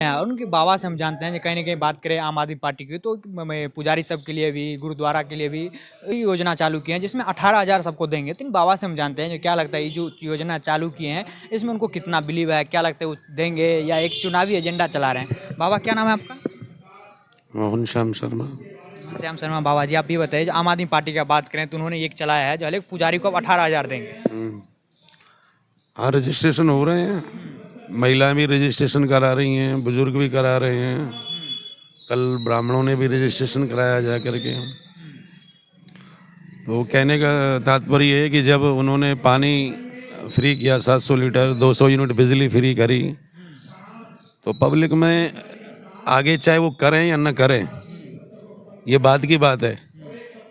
और उनके बाबा से हम जानते हैं कि कहीं न कहीं बात करें आम आदमी पार्टी की तो पुजारी सब के लिए भी, गुरुद्वारा के लिए भी योजना चालू की है जिसमें 18,000 सबको देंगे। तो इन बाबा से हम जानते हैं जो क्या लगता है ये जो योजना चालू किए हैं इसमें उनको कितना बिलीव है? क्या लगता है वो देंगे या एक चुनावी एजेंडा चला रहे हैं? बाबा क्या नाम है आपका? मोहन श्याम शर्मा। श्याम शर्मा बाबा जी, आप ये बताइए जो आम आदमी पार्टी की बात करें तो उन्होंने एक चलाया है जो हर एक पुजारी को अब 18,000 देंगे। हाँ, रजिस्ट्रेशन हो रहे हैं, महिलाएं भी रजिस्ट्रेशन करा रही हैं, बुजुर्ग भी करा रहे हैं। कल ब्राह्मणों ने भी रजिस्ट्रेशन कराया जा करके। तो कहने का तात्पर्य है कि जब उन्होंने पानी फ्री किया 700 लीटर, 200 यूनिट बिजली फ्री करी, तो पब्लिक में आगे चाहे वो करें या न करें, ये बात की बात है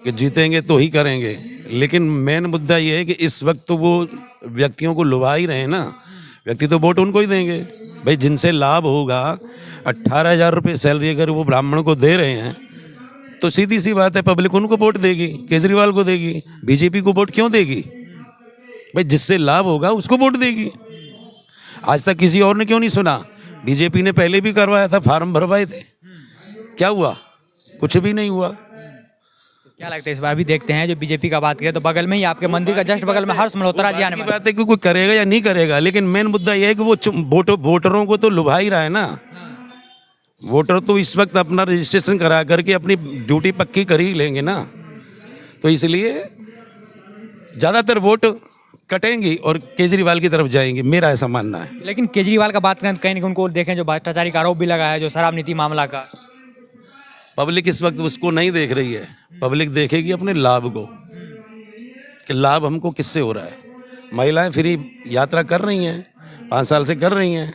कि जीतेंगे तो ही करेंगे। लेकिन मेन मुद्दा ये है कि इस वक्त तो वो व्यक्तियों को लुभा ही रहे हैं ना, व्यक्ति तो वोट उनको ही देंगे भाई जिनसे लाभ होगा। 18,000 रुपये सैलरी अगर वो ब्राह्मण को दे रहे हैं तो सीधी सी बात है पब्लिक उनको वोट देगी, केजरीवाल को देगी। बीजेपी को वोट क्यों देगी भाई? जिससे लाभ होगा उसको वोट देगी। आज तक किसी और ने क्यों नहीं सुना? बीजेपी ने पहले भी करवाया था, फार्म भरवाए थे, क्या हुआ? कुछ भी नहीं हुआ। क्या लगता है इस बार भी देखते हैं जो बीजेपी का बात करें तो बगल में ही आपके मंदिर का जस्ट बगल में हर्ष मल्होत्रा जी आने वाले बात है कि कोई करेगा या नहीं करेगा, लेकिन मेन मुद्दा यह है कि वो वोटरों को तो लुभा ही रहा है ना। वोटर तो इस वक्त अपना रजिस्ट्रेशन करा करके अपनी ड्यूटी पक्की कर ही लेंगे ना, तो इसलिए ज़्यादातर वोट कटेंगी और केजरीवाल की तरफ जाएंगे, मेरा ऐसा मानना है। लेकिन केजरीवाल का बात करें तो कहीं ना कहीं उनको देखें जो भ्रष्टाचारी का आरोप भी लगा है जो शराब नीति मामला का। पब्लिक इस वक्त उसको नहीं देख रही है, पब्लिक देखेगी अपने लाभ को कि लाभ हमको किससे हो रहा है। महिलाएं फ्री यात्रा कर रही हैं, 5 साल से कर रही हैं,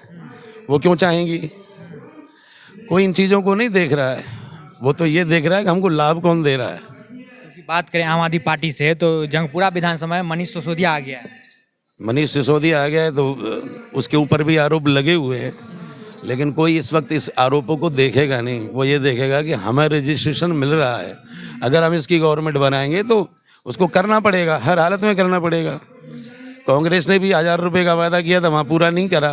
वो क्यों चाहेंगी? कोई इन चीज़ों को नहीं देख रहा है, वो तो ये देख रहा है कि हमको लाभ कौन दे रहा है। बात करें आम आदमी पार्टी से तो जंगपुरा विधानसभा में मनीष सिसोदिया आ गया है। मनीष सिसोदिया आ गया है तो उसके ऊपर भी आरोप लगे हुए हैं, लेकिन कोई इस वक्त इस आरोपों को देखेगा नहीं। वो ये देखेगा कि हमें रजिस्ट्रेशन मिल रहा है, अगर हम इसकी गवर्नमेंट बनाएंगे तो उसको करना पड़ेगा, हर हालत में करना पड़ेगा। कांग्रेस ने भी 1,000 रुपये का वादा किया था, वहाँ पूरा नहीं करा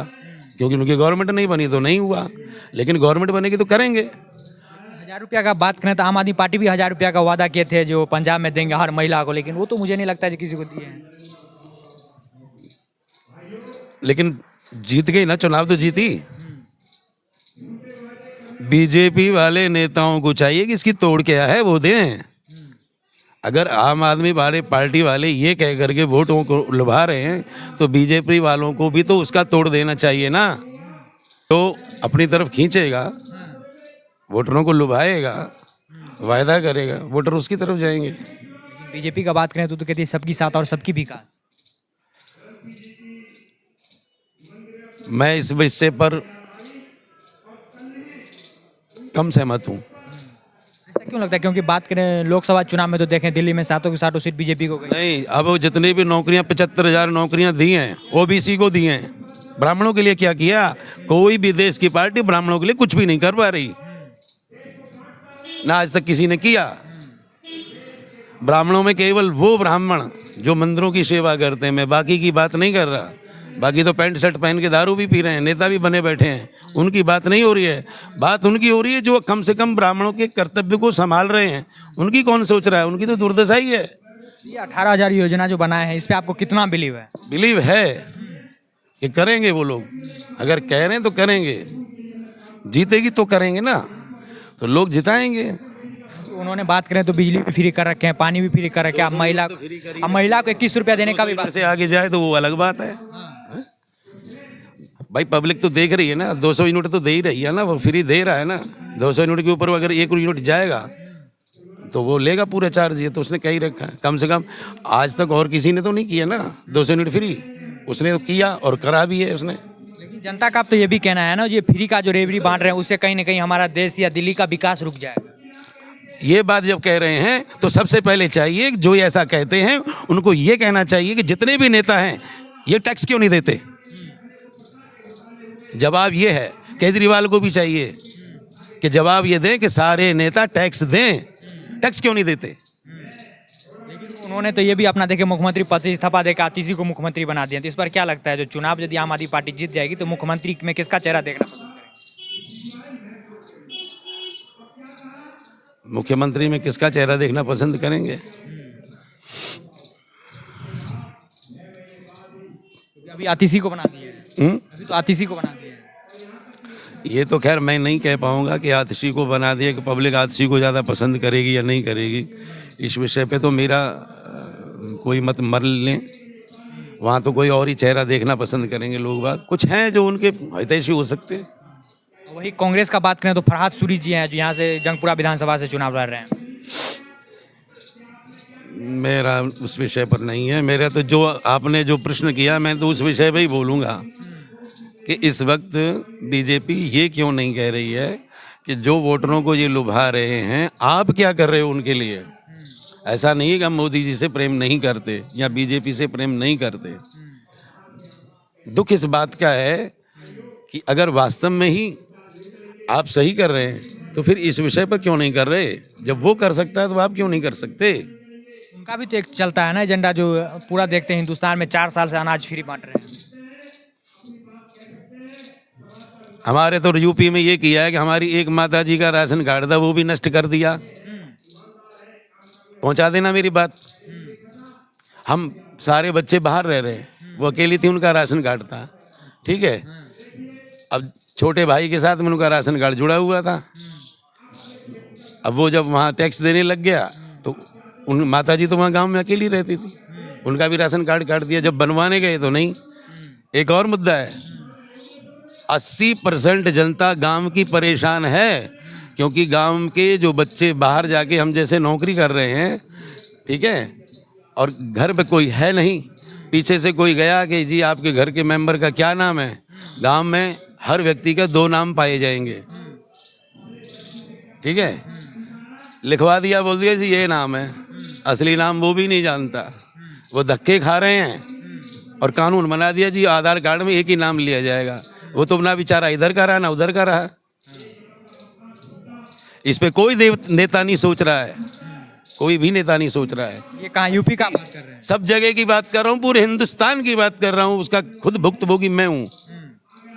क्योंकि उनकी गवर्नमेंट नहीं बनी तो नहीं हुआ, लेकिन गवर्नमेंट बनेगी तो करेंगे। 1,000 रुपया का बात करें तो आम आदमी पार्टी भी 1,000 रुपया का वादा किए थे जो पंजाब में देंगे हर महिला को, लेकिन वो तो मुझे नहीं लगता है किसी को दिए हैं। लेकिन जीत गई ना, चुनाव तो जीती। बीजेपी वाले नेताओं को चाहिए कि इसकी तोड़ क्या है वो दें। अगर आम आदमी वाले पार्टी वाले ये कह करके वोटों को लुभा रहे हैं तो बीजेपी वालों को भी तो उसका तोड़ देना चाहिए ना। तो अपनी तरफ खींचेगा, वोटरों को लुभाएगा, वायदा करेगा, वोटर उसकी तरफ जाएंगे। बीजेपी का बात करें तो कहती है सबकी साथ और सबकी विकास। मैं इस विषय पर कम सहमत हूँ। ऐसा क्यों लगता है? क्योंकि बात करें लोकसभा चुनाव में तो देखें दिल्ली में 7 की 7 सीट बीजेपी को गई। नहीं, अब जितनी भी नौकरियां 75,000 नौकरियां दी हैं ओबीसी को दी हैं, ब्राह्मणों के लिए क्या किया? कोई भी देश की पार्टी ब्राह्मणों के लिए कुछ भी नहीं कर पा रही ना, आज तक किसी ने किया। ब्राह्मणों में केवल वो ब्राह्मण जो मंदिरों की सेवा करते हैं, मैं बाकी की बात नहीं कर रहा। बाकी तो पैंट शर्ट पहन के दारू भी पी रहे हैं, नेता भी बने बैठे हैं, उनकी बात नहीं हो रही है। बात उनकी हो रही है जो कम से कम ब्राह्मणों के कर्तव्य को संभाल रहे हैं। उनकी कौन सोच रहा है? उनकी तो दुर्दशा ही है। ये 18,000 योजना जो बनाए हैं इस पे आपको कितना बिलीव है? बिलीव है कि करेंगे वो लोग, अगर कह रहे हैं तो करेंगे। जीतेगी तो करेंगे ना, तो लोग जिताएंगे। उन्होंने बात करें तो बिजली भी फ्री कर रखे हैं, पानी भी फ्री कर रखे हैं। अब महिला को 21 रुपया देने का भी बात से आगे जाए तो वो अलग बात है। भाई पब्लिक तो देख रही है ना, 200 यूनिट तो दे ही रही है ना, वो फ्री दे रहा है ना। 200 यूनिट के ऊपर अगर 1 यूनिट जाएगा तो वो लेगा पूरा चार्ज। ये तो उसने कह ही रखा है। कम से कम आज तक और किसी ने तो नहीं किया ना 200 यूनिट फ्री, उसने तो किया और करा भी है उसने। लेकिन जनता का अब तो ये भी कहना है ना ये फ्री का जो रेवड़ी बांट रहे हैं उससे कहीं ना कहीं हमारा देश या दिल्ली का विकास रुक जाएगा। ये बात जब कह रहे हैं तो सबसे पहले चाहिए जो ऐसा कहते हैं उनको ये कहना चाहिए कि जितने भी नेता हैं ये टैक्स क्यों नहीं देते। जवाब ये है, केजरीवाल को भी चाहिए कि जवाब ये दें कि सारे नेता टैक्स दें, टैक्स क्यों नहीं देते। लेकिन उन्होंने तो ये भी अपना देखे मुख्यमंत्री पद से इस्तीफा देकर आतिशी को मुख्यमंत्री बना दिया। तो इस पर क्या लगता है जो चुनाव यदि आम आदमी पार्टी जीत जाएगी तो मुख्यमंत्री में किसका चेहरा देखना पसंद करेंगे? मुख्यमंत्री में किसका चेहरा देखना पसंद करेंगे? अभी आतिशी को बना दिया है। अभी तो आतिशी को बना दिया है। ये तो खैर मैं नहीं कह पाऊंगा कि आतिशी को बना दिया, कि पब्लिक आतिशी को ज़्यादा पसंद करेगी या नहीं करेगी। इस विषय पे तो मेरा कोई मत मर लें, वहाँ तो कोई और ही चेहरा देखना पसंद करेंगे लोग बाग। कुछ हैं जो उनके हितैषी हो सकते हैं। वही कांग्रेस का बात करें तो फरहाद सूरी जी हैं जो यहाँ से जंगपुरा विधानसभा से चुनाव लड़ रहे हैं। मेरा उस विषय पर नहीं है। मेरा तो जो आपने जो प्रश्न किया मैं तो उस विषय पे ही बोलूँगा कि इस वक्त बीजेपी ये क्यों नहीं कह रही है कि जो वोटरों को ये लुभा रहे हैं आप क्या कर रहे हो उनके लिए। ऐसा नहीं है कि हम मोदी जी से प्रेम नहीं करते या बीजेपी से प्रेम नहीं करते। दुख इस बात का है कि अगर वास्तव में ही आप सही कर रहे हैं तो फिर इस विषय पर क्यों नहीं कर रहे। जब वो कर सकता है तो आप क्यों नहीं कर सकते। उनका भी तो एक चलता है ना एजेंडा, जो पूरा देखते हैं हिंदुस्तान में 4 साल से अनाज फ्री बांट रहे हैं। हमारे तो यूपी में ये किया है कि हमारी एक माता जी का राशन कार्ड था वो भी नष्ट कर दिया। पहुंचा देना मेरी बात। हम सारे बच्चे बाहर रह रहे हैं, वो अकेली थी, उनका राशन कार्ड था, ठीक है। अब छोटे भाई के साथ में उनका राशन कार्ड जुड़ा हुआ था। अब वो जब वहाँ टैक्स देने लग गया तो उन माता जी तो वहाँ गांव में अकेली रहती थी, उनका भी राशन कार्ड काट दिया। जब बनवाने गए तो नहीं। एक और मुद्दा है, 80% जनता गांव की परेशान है क्योंकि गांव के जो बच्चे बाहर जाके हम जैसे नौकरी कर रहे हैं, ठीक है, और घर पे कोई है नहीं। पीछे से कोई गया कि जी आपके घर के मेंबर का क्या नाम है, गांव में हर व्यक्ति का 2 नाम पाए जाएंगे, ठीक है। लिखवा दिया, बोल दिया जी ये नाम है, असली नाम वो भी नहीं जानता। वो धक्के खा रहे हैं और कानून बना दिया जी आधार कार्ड में एक ही नाम लिया जाएगा। वो तो ना बेचारा इधर का रहा ना उधर का रहा। इस पे कोई नेता नहीं सोच रहा है, कोई भी नेता नहीं सोच रहा है। ये कहाँ यूपी का बात कर रहे हैं? सब जगह की बात कर रहा हूँ, पूरे हिंदुस्तान की बात कर रहा हूँ, उसका खुद भुक्तभोगी मैं हूँ।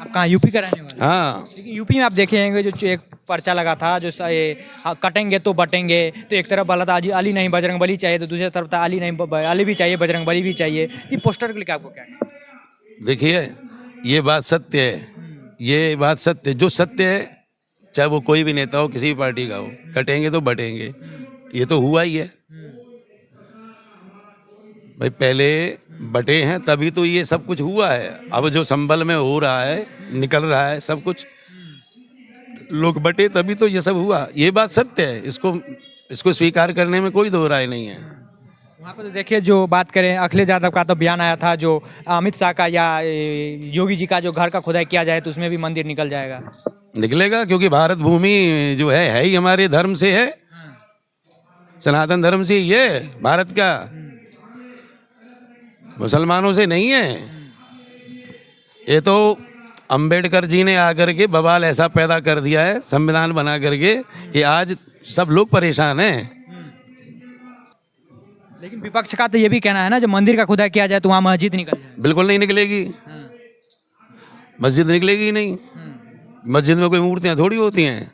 आप कहाँ यूपी का रहने वाले? हाँ। लेकिन यूपी में आप देखेंगे जो एक पर्चा लगा था जो कटेंगे तो बटेंगे, तो एक तरफ बोला था अली नहीं बजरंग बली चाहिए, तो दूसरी तरफ था अली नहीं अली भी चाहिए बजरंग बली भी चाहिए। ये पोस्टर के लिए आपको क्या है? देखिए ये बात सत्य है, ये बात सत्य, जो सत्य है चाहे वो कोई भी नेता हो किसी भी पार्टी का हो, कटेंगे तो बटेंगे, ये तो हुआ ही है भाई। पहले बटे हैं तभी तो ये सब कुछ हुआ है। अब जो संभल में हो रहा है, निकल रहा है सब कुछ, लोग बटे तभी तो ये सब हुआ। ये बात सत्य है, इसको स्वीकार करने में कोई दो राय नहीं है। वहाँ पर तो देखिए जो बात करें अखिलेश यादव का तो बयान आया था जो अमित शाह का या योगी जी का जो घर का खुदाई किया जाए तो उसमें भी मंदिर निकल जाएगा। निकलेगा क्योंकि भारत भूमि जो है ही हमारे धर्म से है, सनातन धर्म से ही है भारत का, मुसलमानों से नहीं है। ये तो अंबेडकर जी ने आकर के बवाल ऐसा पैदा कर दिया है संविधान बना करके कि आज सब लोग परेशान हैं। लेकिन विपक्ष का तो ये भी कहना है ना, जब मंदिर का खुदाई किया जाए तो वहाँ मस्जिद निकल जाए। बिल्कुल नहीं निकलेगी, मस्जिद निकलेगी ही नहीं। मस्जिद में कोई मूर्तियाँ थोड़ी होती हैं।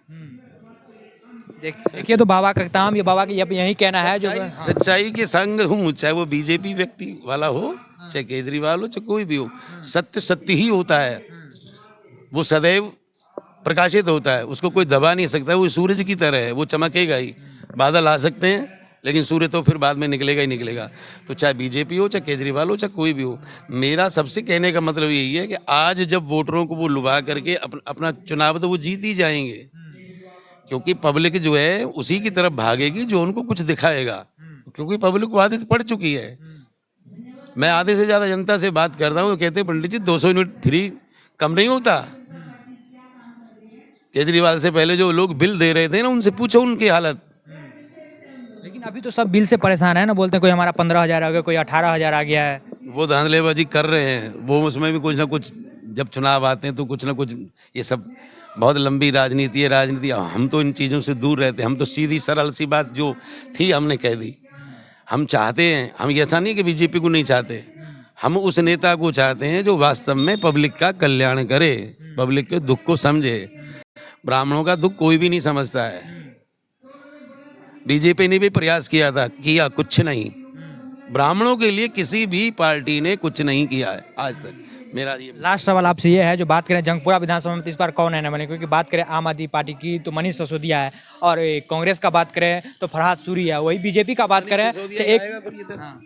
देखिए तो बाबा का काम, ये बाबा की यही कहना है जो सच्चाई के संग हूँ, चाहे वो बीजेपी व्यक्ति वाला हो, चाहे केजरीवाल हो, चाहे कोई भी हो, सत्य सत्य ही होता है। वो सदैव प्रकाशित होता है, उसको कोई दबा नहीं सकता। वो सूरज की तरह है, वो चमकेगा ही। बादल आ सकते हैं लेकिन सूर्य तो फिर बाद में निकलेगा ही निकलेगा। तो चाहे बीजेपी हो, चाहे केजरीवाल हो, चाहे कोई भी हो, मेरा सबसे कहने का मतलब यही है कि आज जब वोटरों को वो लुभा करके अपना चुनाव तो वो जीत ही जाएंगे, क्योंकि पब्लिक जो है उसी की तरफ भागेगी जो उनको कुछ दिखाएगा, क्योंकि पब्लिक को आदत पड़ चुकी है। मैं आधे से ज़्यादा जनता से बात कर रहा हूँ, कहते हैं पंडित जी 200 यूनिट फ्री कम नहीं होता। केजरीवाल से पहले जो लोग बिल दे रहे थे ना, उनसे पूछो उनकी हालत। लेकिन अभी तो सब बिल से परेशान है ना, बोलते हैं कोई हमारा 15,000 आ गया, कोई 18,000 आ गया है। वो धांधलेबाजी कर रहे हैं, वो उसमें भी कुछ ना कुछ, जब चुनाव आते हैं तो कुछ ना कुछ, ये सब बहुत लंबी राजनीति है। राजनीति हम तो इन चीज़ों से दूर रहते हैं। हम तो सीधी सरल सी बात जो थी हमने कह दी। हम चाहते हैं, हम ऐसा नहीं कि बीजेपी को नहीं चाहते, हम उस नेता को चाहते हैं जो वास्तव में पब्लिक का कल्याण करे, पब्लिक के दुख को समझे। ब्राह्मणों का दुख कोई भी नहीं समझता है, बीजेपी ने भी प्रयास किया था, किया कुछ नहीं। ब्राह्मणों के लिए किसी भी पार्टी ने कुछ नहीं किया है आज तक। मेरा ये लास्ट सवाल आपसे ये है, जो बात करें जंगपुरा विधानसभा में तो इस बार कौन है न बने, क्योंकि बात करें आम आदमी पार्टी की तो मनीष सिसोदिया है, और कांग्रेस का बात करें तो फरहाद सूरी है, वही बीजेपी का बात करें तो एक हाँ,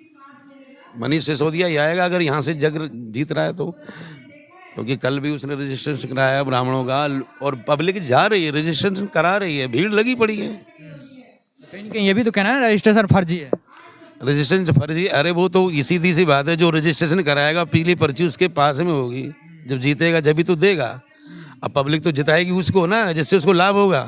मनीष सिसोदिया ही आएगा अगर यहाँ से जग जीत रहा है तो, क्योंकि कल भी उसने रजिस्ट्रेशन कराया ब्राह्मणों का, और पब्लिक जा रही है, रजिस्ट्रेशन करा रही है, भीड़ लगी पड़ी है। कहीं न कहीं ये भी तो कहना है रजिस्ट्रेशन फर्जी है। रजिस्ट्रेशन फर्जी, अरे वो तो इसी सी बात है, जो रजिस्ट्रेशन कराएगा पीली पर्ची उसके पास में होगी, जब जीतेगा जब ही तो देगा। अब पब्लिक तो जिताएगी उसको ना, जिससे उसको लाभ होगा।